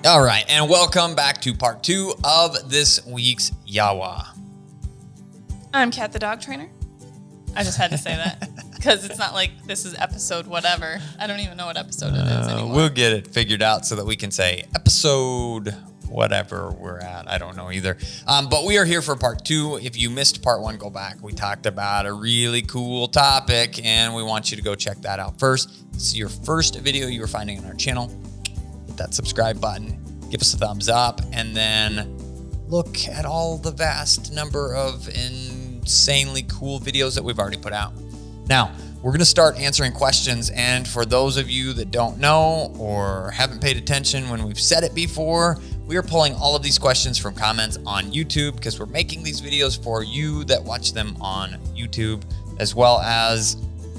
All right, and welcome back to part 2 of this week's YAWA. I'm Kat the dog trainer. I just had to say that because it's not like this is episode whatever. I don't even know what episode it is anymore. We'll get it figured out so that we can say episode whatever we're at. I don't know either. But we are here for part 2. If you missed part 1, go back. We talked about a really cool topic, and we want you to go check that out first. This is your first video you are finding on our channel. Hit that subscribe button, give us a thumbs up, and then look at all the vast number of insanely cool videos that we've already put out. Now, we're going to start answering questions, and for those of you that don't know or haven't paid attention when we've said it before, we are pulling all of these questions from comments on YouTube because we're making these videos for you that watch them on YouTube, as well as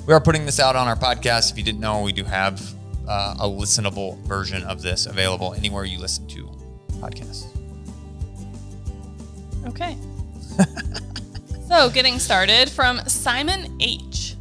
we are putting this out on our podcast. If you didn't know, we do have a listenable version of this available anywhere you listen to podcasts. Okay. So getting started from Simon H.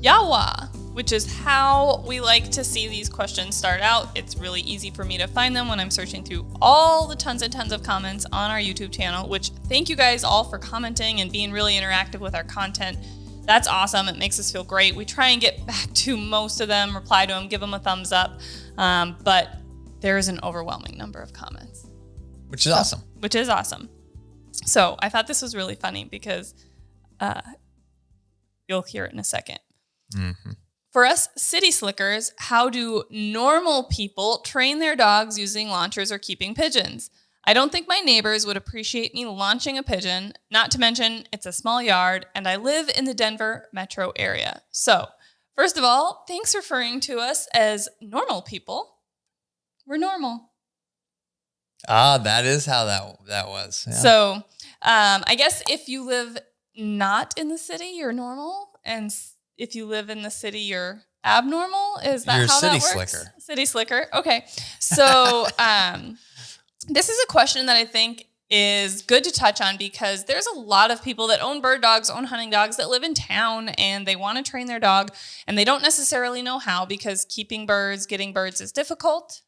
YAWA, which is how we like to see these questions start out. It's really easy for me to find them when I'm searching through all the tons and tons of comments on our YouTube channel, which thank you guys all for commenting and being really interactive with our content. That's awesome. It makes us feel great. We try and get back to most of them, reply to them, give them a thumbs up. But there is an overwhelming number of comments. Which is awesome. Which is awesome. So I thought this was really funny because you'll hear it in a second. Mm-hmm. For us city slickers, how do normal people train their dogs using launchers or keeping pigeons? I don't think my neighbors would appreciate me launching a pigeon, not to mention it's a small yard and I live in the Denver metro area. So first of all, thanks for referring to us as normal people. We're normal. That is how that was. Yeah. So I guess if you live not in the city, you're normal. And if you live in the city, you're abnormal. Is that how that works? Slicker. City slicker. Okay. So this is a question that I think is good to touch on because there's a lot of people that own bird dogs, own hunting dogs that live in town and they want to train their dog and they don't necessarily know how because keeping birds, getting birds is difficult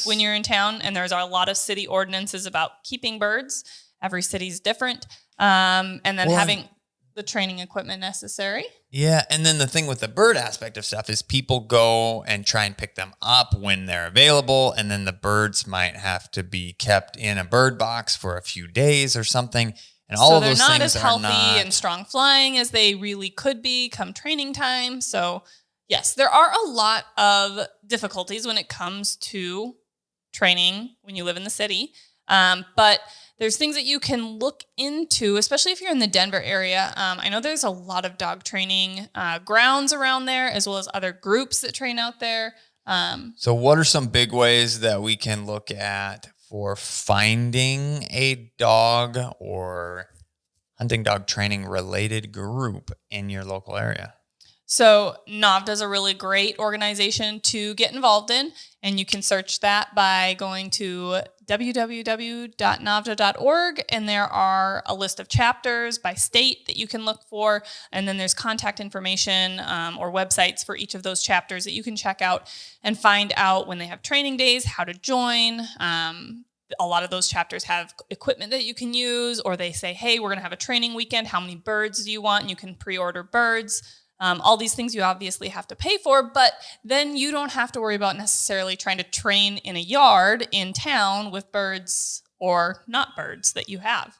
when you're in town. And there's a lot of city ordinances about keeping birds. Every city's different. And then having the training equipment necessary. Yeah, and then the thing with the bird aspect of stuff is people go and try and pick them up when they're available, and then the birds might have to be kept in a bird box for a few days or something. And all of those things are not as healthy and strong flying as they really could be come training time. So yes, there are a lot of difficulties when it comes to training when you live in the city. But there's things that you can look into, especially if you're in the Denver area. I know there's a lot of dog training grounds around there, as well as other groups that train out there. So what are some big ways that we can look at for finding a dog or hunting dog training related group in your local area? So NAVDA is a really great organization to get involved in, and you can search that by going to www.navda.org, and there are a list of chapters by state that you can look for, and then there's contact information or websites for each of those chapters that you can check out and find out when they have training days, how to join. A lot of those chapters have equipment that you can use, or they say, hey, we're going to have a training weekend. How many birds do you want? And you can pre-order birds. All these things you obviously have to pay for, but then you don't have to worry about necessarily trying to train in a yard in town with birds or not birds that you have.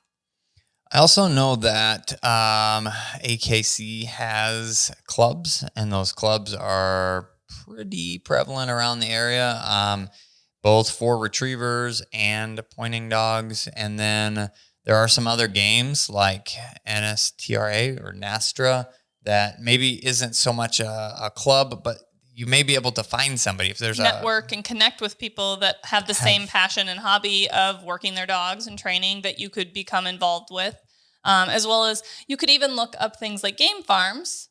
I also know that AKC has clubs, and those clubs are pretty prevalent around the area, both for retrievers and pointing dogs. And then there are some other games like NSTRA or NASTRA that maybe isn't so much a club, but you may be able to find somebody if there's network and connect with people that have the same passion and hobby of working their dogs and training that you could become involved with, as well as you could even look up things like game farms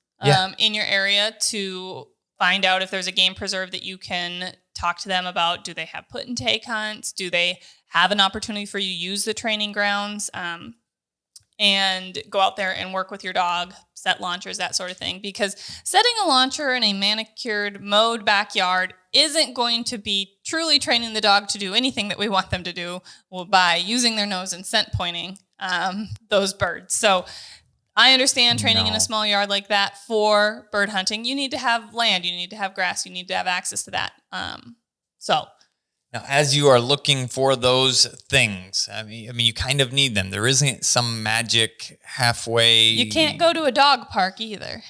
in your area to find out if there's a game preserve that you can talk to them about. Do they have put and take hunts? Do they have an opportunity for you to use the training grounds? And go out there and work with your dog, set launchers, that sort of thing. Because setting a launcher in a manicured, mowed backyard isn't going to be truly training the dog to do anything that we want them to do by using their nose and scent pointing those birds. So I understand training in a small yard like that for bird hunting. You need to have land, you need to have grass, you need to have access to that. Now, as you are looking for those things, I mean, you kind of need them. There isn't some magic halfway. You can't go to a dog park either.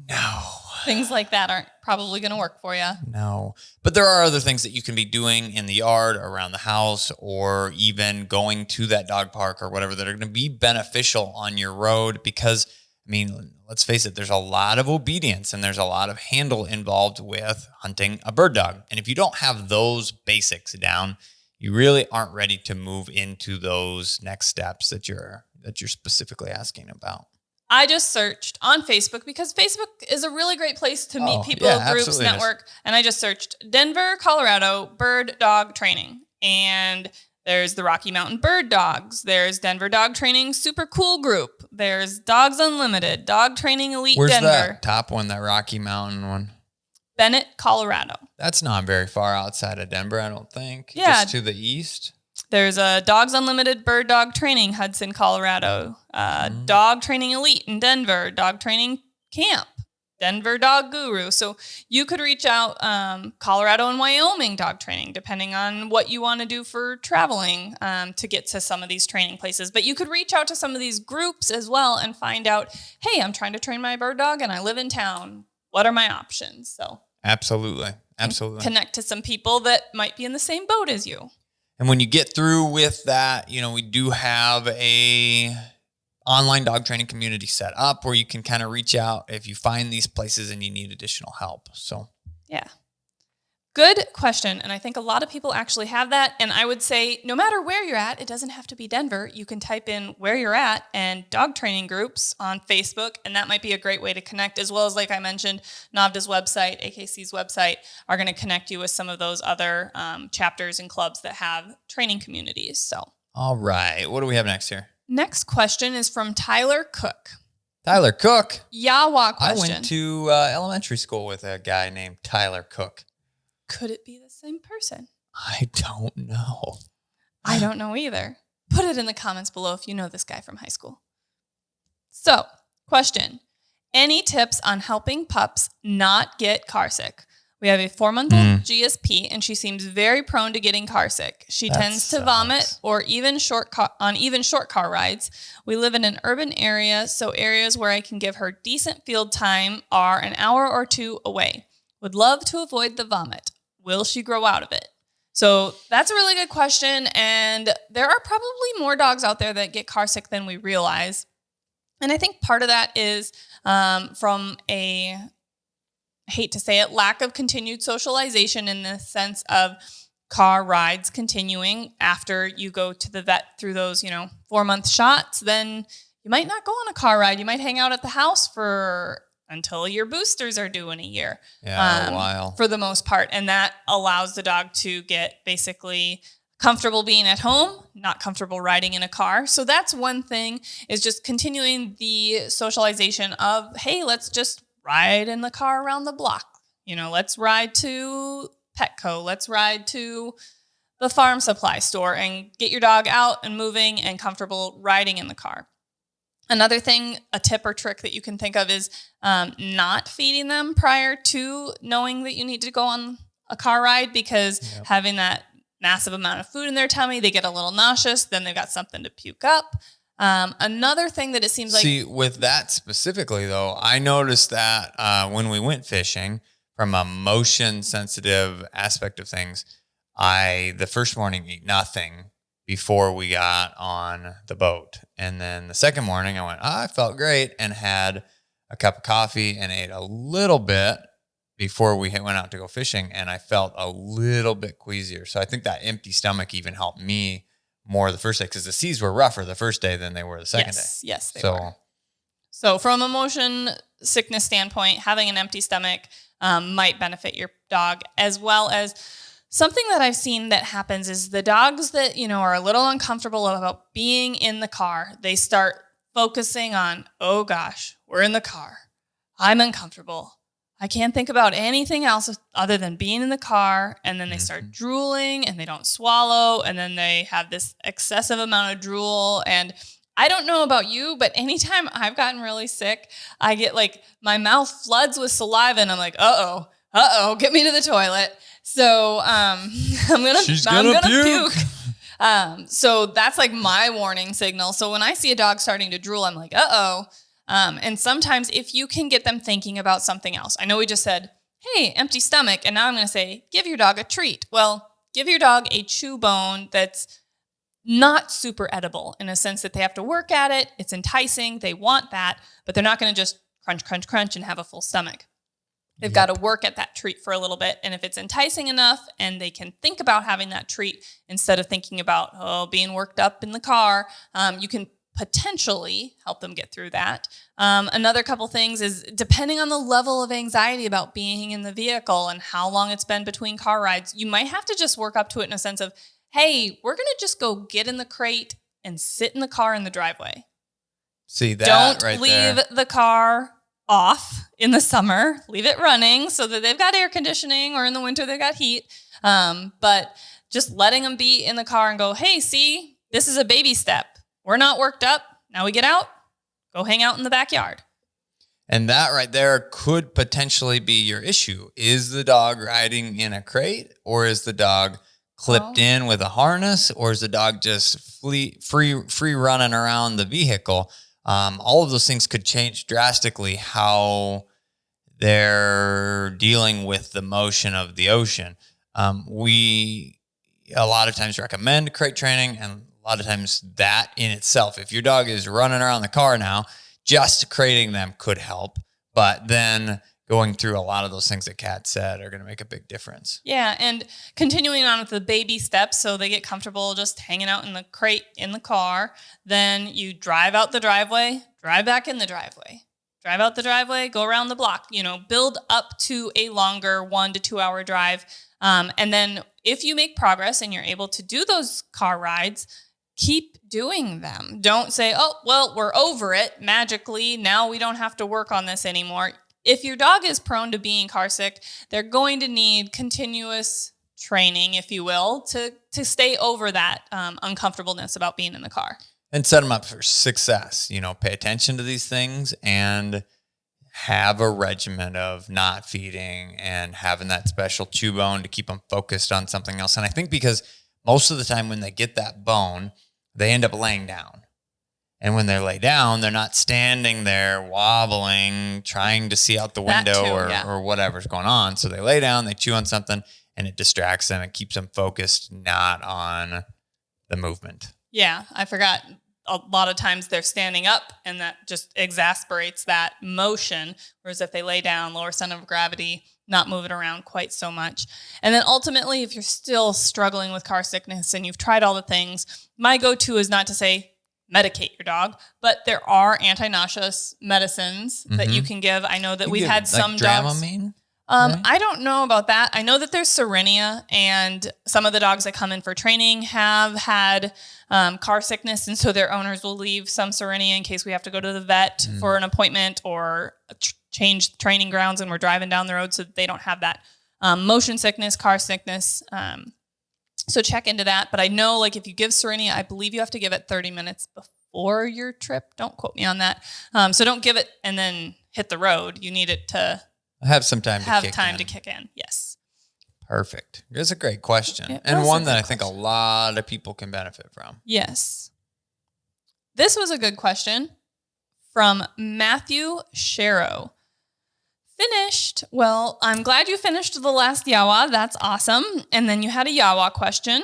No. Things like that aren't probably going to work for you. No. But there are other things that you can be doing in the yard, around the house, or even going to that dog park or whatever that are going to be beneficial on your road because, I mean, let's face it, there's a lot of obedience and there's a lot of handle involved with hunting a bird dog. And if you don't have those basics down, you really aren't ready to move into those next steps that you're specifically asking about. I just searched on Facebook because Facebook is a really great place to meet people, groups, network. And I just searched Denver, Colorado, bird dog training. And there's the Rocky Mountain Bird Dogs. There's Denver Dog Training Super Cool Group. There's Dogs Unlimited, Dog Training Elite Where's Denver. Where's that top one, that Rocky Mountain one? Bennett, Colorado. That's not very far outside of Denver, I don't think. Yeah. Just to the east. There's a Dogs Unlimited Bird Dog Training, Hudson, Colorado. Dog Training Elite in Denver. Dog Training Camp, Denver Dog Guru. So you could reach out Colorado and Wyoming dog training, depending on what you want to do for traveling to get to some of these training places. But you could reach out to some of these groups as well and find out, hey, I'm trying to train my bird dog and I live in town. What are my options? So Absolutely. Connect to some people that might be in the same boat as you. And when you get through with that, we do have a online dog training community set up where you can kind of reach out if you find these places and you need additional help. So, yeah. Good question. And I think a lot of people actually have that. And I would say no matter where you're at, it doesn't have to be Denver. You can type in where you're at and dog training groups on Facebook. And that might be a great way to connect, as well as, like I mentioned, NAVDA's website, AKC's website are going to connect you with some of those other chapters and clubs that have training communities. So, all right. What do we have next here? Next question is from Tyler Cook. Tyler Cook? YAWA question. I went to elementary school with a guy named Tyler Cook. Could it be the same person? I don't know. I don't know either. Put it in the comments below if you know this guy from high school. So, question. Any tips on helping pups not get car sick? We have a 4-month-old GSP, and she seems very prone to getting car sick. She tends to vomit or even short car rides. We live in an urban area, so areas where I can give her decent field time are an hour or two away. Would love to avoid the vomit. Will she grow out of it? So that's a really good question. And there are probably more dogs out there that get car sick than we realize. And I think part of that is from a, I hate to say it, lack of continued socialization in the sense of car rides continuing after you go to the vet through those, 4-month shots. Then you might not go on a car ride. You might hang out at the house until your boosters are due in a year. Yeah, a while. For the most part. And that allows the dog to get basically comfortable being at home, not comfortable riding in a car. So that's one thing, is just continuing the socialization of, hey, let's just ride in the car around the block. Let's ride to Petco. Let's ride to the farm supply store and get your dog out and moving and comfortable riding in the car. Another thing, a tip or trick that you can think of is not feeding them prior to knowing that you need to go on a car ride, because having that massive amount of food in their tummy, they get a little nauseous, then they've got something to puke up. Another thing that it seems like... See, with that specifically, though, I noticed that when we went fishing, from a motion-sensitive aspect of things, the first morning ate nothing before we got on the boat. And then the second morning I went, I felt great, and had a cup of coffee and ate a little bit before we went out to go fishing. And I felt a little bit queasier. So I think that empty stomach even helped me more the first day, because the seas were rougher the first day than they were the second day. Yes, they were. So from a motion sickness standpoint, having an empty stomach might benefit your dog, as well as something that I've seen that happens is the dogs that, are a little uncomfortable about being in the car, they start focusing on, oh gosh, we're in the car. I'm uncomfortable. I can't think about anything else other than being in the car. And then they start drooling and they don't swallow. And then they have this excessive amount of drool. And I don't know about you, but anytime I've gotten really sick, I get like my mouth floods with saliva and I'm like, uh-oh, get me to the toilet. So I'm gonna puke. So that's like my warning signal. So when I see a dog starting to drool, I'm like, uh-oh. And sometimes if you can get them thinking about something else, I know we just said, hey, empty stomach. And now I'm going to say, give your dog a treat. Well, give your dog a chew bone that's not super edible in a sense that they have to work at it. It's enticing. They want that, but they're not going to just crunch, crunch, crunch and have a full stomach. They've got to work at that treat for a little bit. And if it's enticing enough and they can think about having that treat instead of thinking about, being worked up in the car, you can potentially help them get through that. Another couple things is depending on the level of anxiety about being in the vehicle and how long it's been between car rides, you might have to just work up to it in a sense of, hey, we're going to just go get in the crate and sit in the car in the driveway. See that Don't right leave there. the car off in the summer. Leave it running so that they've got air conditioning, or in the winter they've got heat. But just letting them be in the car and go, hey, see, this is a baby step. We're not worked up. Now we get out, go hang out in the backyard. And that right there could potentially be your issue. Is the dog riding in a crate, or is the dog clipped in with a harness, or is the dog just free running around the vehicle? All of those things could change drastically how they're dealing with the motion of the ocean. We a lot of times recommend crate training, and a lot of times that in itself, if your dog is running around the car now, just crating them could help. But then going through a lot of those things that Kat said are going to make a big difference. Yeah, and continuing on with the baby steps, so they get comfortable just hanging out in the crate in the car. Then you drive out the driveway, drive back in the driveway. Drive out the driveway, go around the block, build up to a longer 1 to 2 hour drive. And then if you make progress and you're able to do those car rides, keep doing them. Don't say, oh, well, we're over it magically. Now we don't have to work on this anymore. If your dog is prone to being car sick, they're going to need continuous training, if you will, to stay over that uncomfortableness about being in the car. And set them up for success. Pay attention to these things and have a regimen of not feeding and having that special chew bone to keep them focused on something else. And I think because most of the time when they get that bone, they end up laying down. And when they lay down, they're not standing there wobbling, trying to see out the window or whatever's going on. So they lay down, they chew on something, and it distracts them and keeps them focused, not on the movement. Yeah, I forgot. A lot of times they're standing up, and that just exasperates that motion. Whereas if they lay down, lower center of gravity, not moving around quite so much. And then ultimately, if you're still struggling with car sickness and you've tried all the things, my go-to is not to say, medicate your dog, but there are anti-nauseous medicines that you can give. I know that we've had some dogs. Dramamine? Right? I don't know about that. I know that there's Serenia, and some of the dogs that come in for training have had car sickness, and so their owners will leave some Serenia in case we have to go to the vet for an appointment or change training grounds and we're driving down the road, so that they don't have that motion sickness, car sickness. So check into that. But I know, like, if you give Serenia, I believe you have to give it 30 minutes before your trip. Don't quote me on that. So don't give it and then hit the road. You need it to have some time to kick in. Yes. Perfect. It's a great question. Yeah, and one that I think a lot of people can benefit from. Yes. This was a good question from Matthew Sharrow. Finished. Well, I'm glad you finished the last YAWA. That's awesome. And then you had a YAWA question.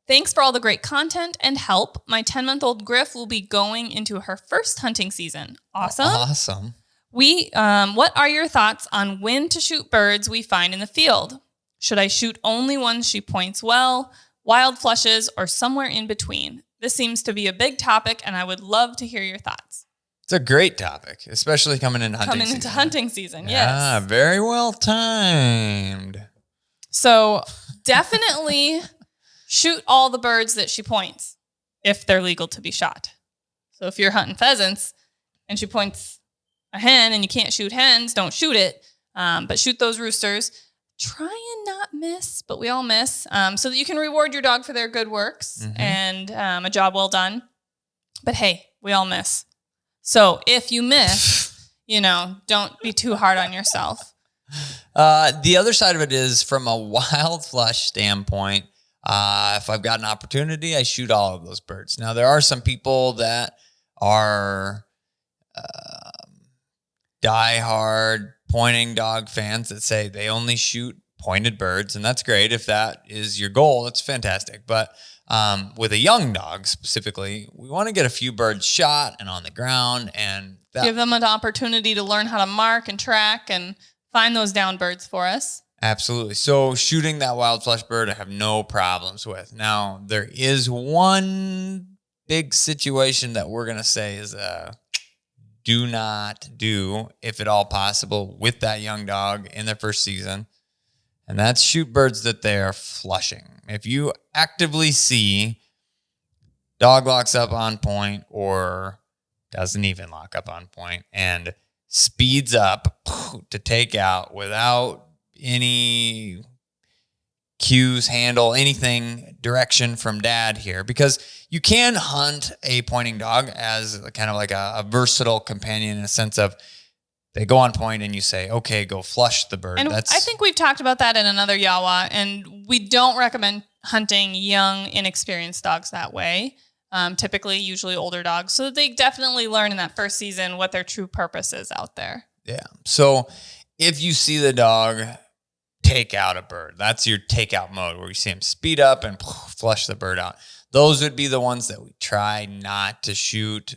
Thanks for all the great content and help. My 10-month-old Griff will be going into her first hunting season. Awesome. Awesome. What are your thoughts on when to shoot birds we find in the field? Should I shoot only ones she points well, wild flushes, or somewhere in between? This seems to be a big topic, and I would love to hear your thoughts. It's a great topic, especially coming into hunting season. Yes. Yeah, very well timed. So definitely shoot all the birds that she points if they're legal to be shot. So if you're hunting pheasants and she points a hen and you can't shoot hens, don't shoot it. But shoot those roosters. Try and not miss, but we all miss, so that you can reward your dog for their good works and a job well done. But hey, we all miss. So if you miss, don't be too hard on yourself. The other side of it is from a wild flush standpoint. If I've got an opportunity, I shoot all of those birds. Now, there are some people that are diehard pointing dog fans that say they only shoot pointed birds, and that's great. If that is your goal, it's fantastic. But with a young dog specifically, we want to get a few birds shot and on the ground and give them an opportunity to learn how to mark and track and find those down birds for us. Absolutely. So shooting that wild flush bird, I have no problems with. Now, there is one big situation that we're going to say is do not do, if at all possible, with that young dog in their first season. And that's shoot birds that they are flushing. If you actively see dog locks up on point or doesn't even lock up on point and speeds up to take out without any cues, handle, anything, direction from dad here, because you can hunt a pointing dog as kind of like a versatile companion in a sense of they go on point and you say, okay, go flush the bird. And I think we've talked about that in another YAWA, and we don't recommend hunting young, inexperienced dogs that way. Typically, usually older dogs. So they definitely learn in that first season what their true purpose is out there. Yeah. So if you see the dog take out a bird, that's your takeout mode where you see him speed up and flush the bird out. Those would be the ones that we try not to shoot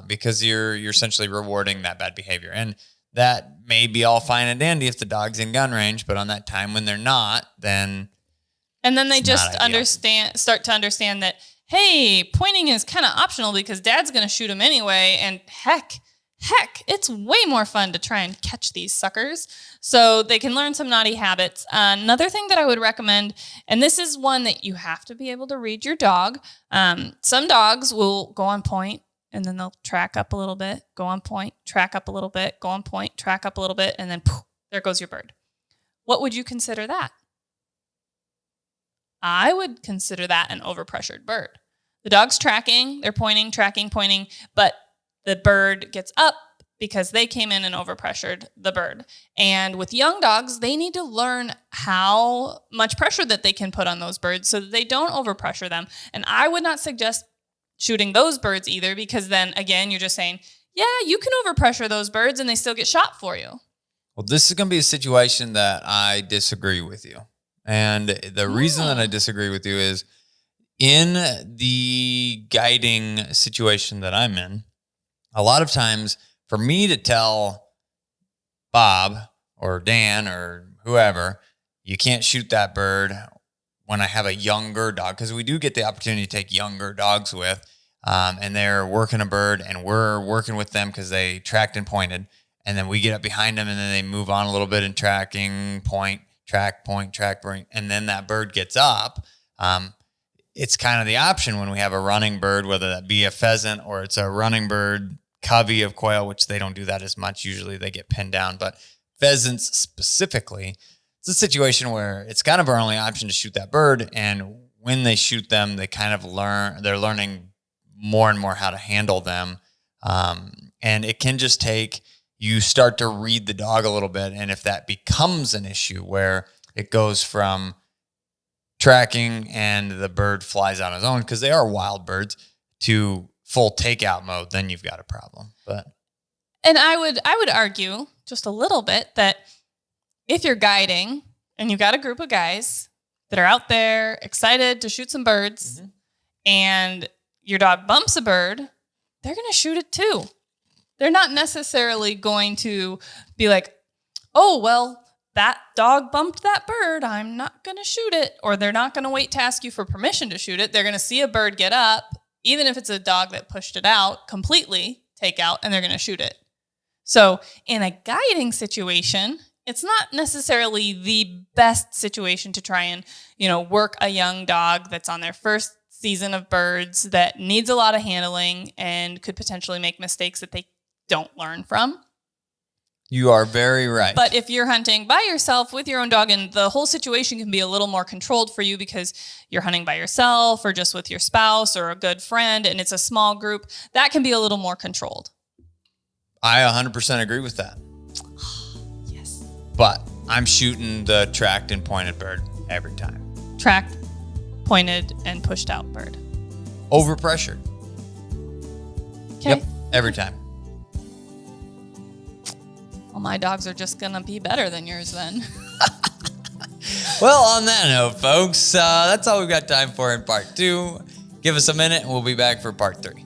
because you're essentially rewarding that bad behavior. And that may be all fine and dandy if the dog's in gun range, but on that time when they're not, then... And then they just start to understand that, hey, pointing is kind of optional because dad's going to shoot him anyway. And heck, it's way more fun to try and catch these suckers. So they can learn some naughty habits. Another thing that I would recommend, and this is one that you have to be able to read your dog. Some dogs will go on point and then they'll track up a little bit, go on point, track up a little bit, go on point, track up a little bit, and then poof, there goes your bird. What would you consider that? I would consider that an overpressured bird. The dog's tracking, they're pointing, tracking, pointing, but the bird gets up because they came in and overpressured the bird. And with young dogs, they need to learn how much pressure that they can put on those birds so that they don't overpressure them. And I would not suggest shooting those birds either, because then again, you're just saying, yeah, you can overpressure those birds and they still get shot for you. Well, this is going to be a situation that I disagree with you. And the reason that I disagree with you is in the guiding situation that I'm in, a lot of times for me to tell Bob or Dan or whoever, you can't shoot that bird when I have a younger dog, because we do get the opportunity to take younger dogs with, and they're working a bird and we're working with them because they tracked and pointed. And then we get up behind them and then they move on a little bit and tracking, point, track, point, and then that bird gets up. It's kind of the option when we have a running bird, whether that be a pheasant or it's a running bird covey of quail, which they don't do that as much. Usually they get pinned down, but pheasants specifically, it's a situation where it's kind of our only option to shoot that bird. And when they shoot them, they kind of they're learning more and more how to handle them. And it can just take, you start to read the dog a little bit. And if that becomes an issue where it goes from tracking and the bird flies on his own, because they are wild birds, to full takeout mode, then you've got a problem. And I would argue just a little bit that if you're guiding and you've got a group of guys that are out there excited to shoot some birds, and your dog bumps a bird, they're going to shoot it too. They're not necessarily going to be like, oh, well, that dog bumped that bird, I'm not going to shoot it. Or they're not going to wait to ask you for permission to shoot it. They're going to see a bird get up, even if it's a dog that pushed it out completely, take out, and they're going to shoot it. So in a guiding situation, it's not necessarily the best situation to try and, work a young dog that's on their first season of birds that needs a lot of handling and could potentially make mistakes that they don't learn from. You are very right. But if you're hunting by yourself with your own dog, and the whole situation can be a little more controlled for you because you're hunting by yourself or just with your spouse or a good friend, and it's a small group, that can be a little more controlled. I 100% agree with that. Yes. But I'm shooting the tracked and pointed bird every time. Tracked, pointed, and pushed out bird. Overpressured. Okay. Yep, every time. Well, my dogs are just going to be better than yours then. Well, on that note, folks, that's all we've got time for in part 2. Give us a minute and we'll be back for part 3.